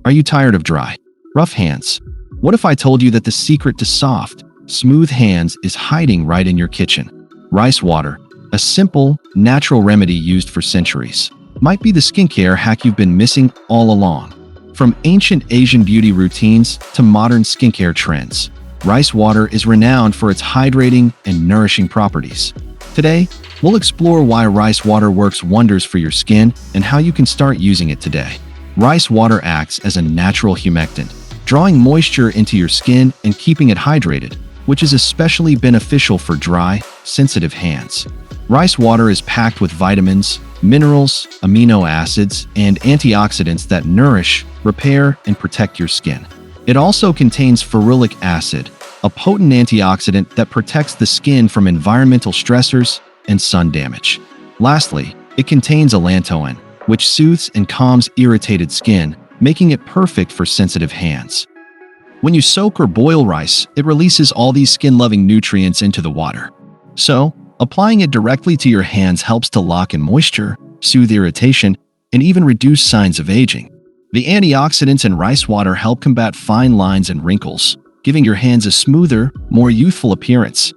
Are you tired of dry, rough hands? What if I told you that the secret to soft, smooth hands is hiding right in your kitchen? Rice water, a simple, natural remedy used for centuries, might be the skincare hack you've been missing all along. From ancient Asian beauty routines to modern skincare trends, rice water is renowned for its hydrating and nourishing properties. Today, we'll explore why rice water works wonders for your skin and how you can start using it today. Rice water acts as a natural humectant, drawing moisture into your skin and keeping it hydrated, which is especially beneficial for dry, sensitive hands. Rice water is packed with vitamins, minerals, amino acids, and antioxidants that nourish, repair, and protect your skin. It also contains ferulic acid, a potent antioxidant that protects the skin from environmental stressors and sun damage. Lastly, it contains allantoin, which soothes and calms irritated skin, making it perfect for sensitive hands. When you soak or boil rice, it releases all these skin-loving nutrients into the water. So, applying it directly to your hands helps to lock in moisture, soothe irritation, and even reduce signs of aging. The antioxidants in rice water help combat fine lines and wrinkles, giving your hands a smoother, more youthful appearance.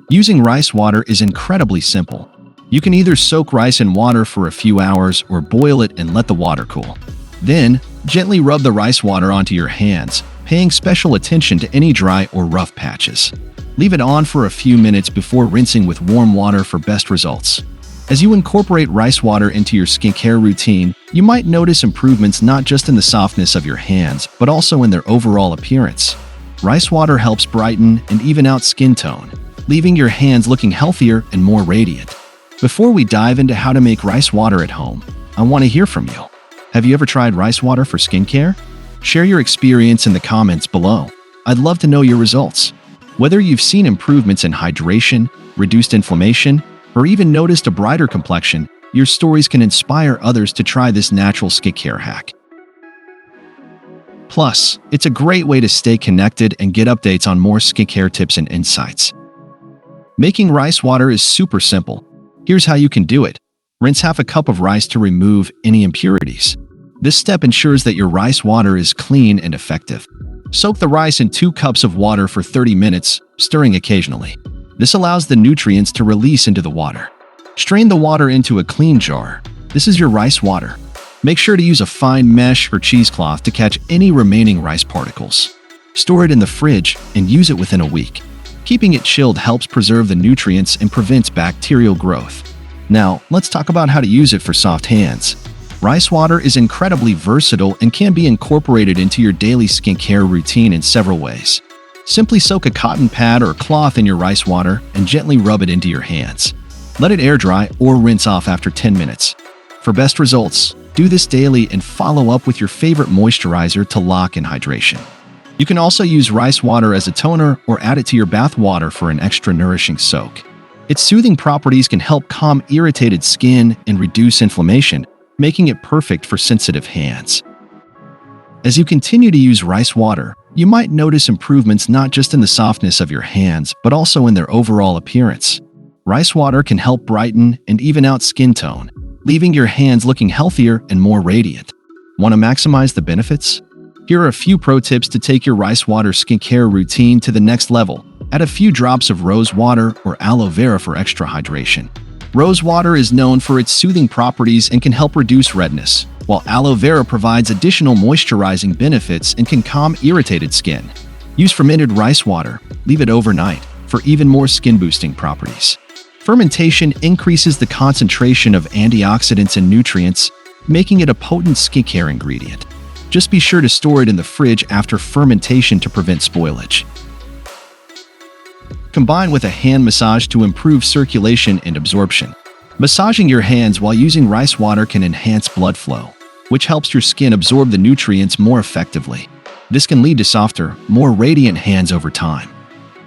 Using rice water is incredibly simple. You can either soak rice in water for a few hours or boil it and let the water cool. Then, gently rub the rice water onto your hands, paying special attention to any dry or rough patches. Leave it on for a few minutes before rinsing with warm water for best results. As you incorporate rice water into your skincare routine, you might notice improvements not just in the softness of your hands, but also in their overall appearance. Rice water helps brighten and even out skin tone, leaving your hands looking healthier and more radiant. Before we dive into how to make rice water at home, I want to hear from you. Have you ever tried rice water for skincare? Share your experience in the comments below. I'd love to know your results. Whether you've seen improvements in hydration, reduced inflammation, or even noticed a brighter complexion, your stories can inspire others to try this natural skincare hack. Plus, it's a great way to stay connected and get updates on more skincare tips and insights. Making rice water is super simple. Here's how you can do it. Rinse half a cup of rice to remove any impurities. This step ensures that your rice water is clean and effective. Soak the rice in 2 cups of water for 30 minutes, stirring occasionally. This allows the nutrients to release into the water. Strain the water into a clean jar. This is your rice water. Make sure to use a fine mesh or cheesecloth to catch any remaining rice particles. Store it in the fridge and use it within a week. Keeping it chilled helps preserve the nutrients and prevents bacterial growth. Now, let's talk about how to use it for soft hands. Rice water is incredibly versatile and can be incorporated into your daily skincare routine in several ways. Simply soak a cotton pad or cloth in your rice water and gently rub it into your hands. Let it air dry or rinse off after 10 minutes. For best results, do this daily and follow up with your favorite moisturizer to lock in hydration. You can also use rice water as a toner or add it to your bath water for an extra nourishing soak. Its soothing properties can help calm irritated skin and reduce inflammation, making it perfect for sensitive hands. As you continue to use rice water, you might notice improvements not just in the softness of your hands, but also in their overall appearance. Rice water can help brighten and even out skin tone, leaving your hands looking healthier and more radiant. Want to maximize the benefits? Here are a few pro tips to take your rice water skincare routine to the next level. Add a few drops of rose water or aloe vera for extra hydration. Rose water is known for its soothing properties and can help reduce redness, while aloe vera provides additional moisturizing benefits and can calm irritated skin. Use fermented rice water. Leave it overnight for even more skin-boosting properties. Fermentation increases the concentration of antioxidants and nutrients, making it a potent skincare ingredient. Just be sure to store it in the fridge after fermentation to prevent spoilage. Combine with a hand massage to improve circulation and absorption. Massaging your hands while using rice water can enhance blood flow, which helps your skin absorb the nutrients more effectively. This can lead to softer, more radiant hands over time.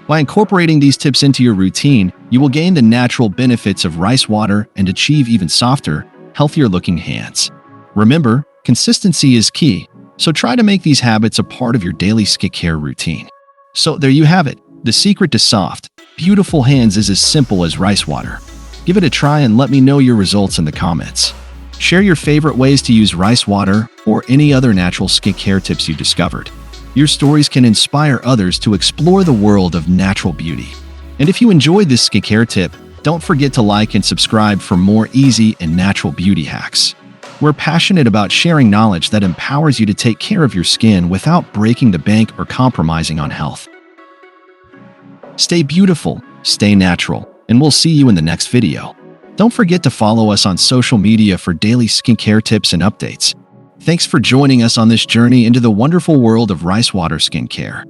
By incorporating these tips into your routine, you will gain the natural benefits of rice water and achieve even softer, healthier-looking hands. Remember, consistency is key, so try to make these habits a part of your daily skincare routine. So there you have it. The secret to soft, beautiful hands is as simple as rice water. Give it a try and let me know your results in the comments. Share your favorite ways to use rice water or any other natural skincare tips you discovered. Your stories can inspire others to explore the world of natural beauty. And if you enjoyed this skincare tip, don't forget to like and subscribe for more easy and natural beauty hacks. We're passionate about sharing knowledge that empowers you to take care of your skin without breaking the bank or compromising on health. Stay beautiful, stay natural, and we'll see you in the next video. Don't forget to follow us on social media for daily skincare tips and updates. Thanks for joining us on this journey into the wonderful world of rice water skincare.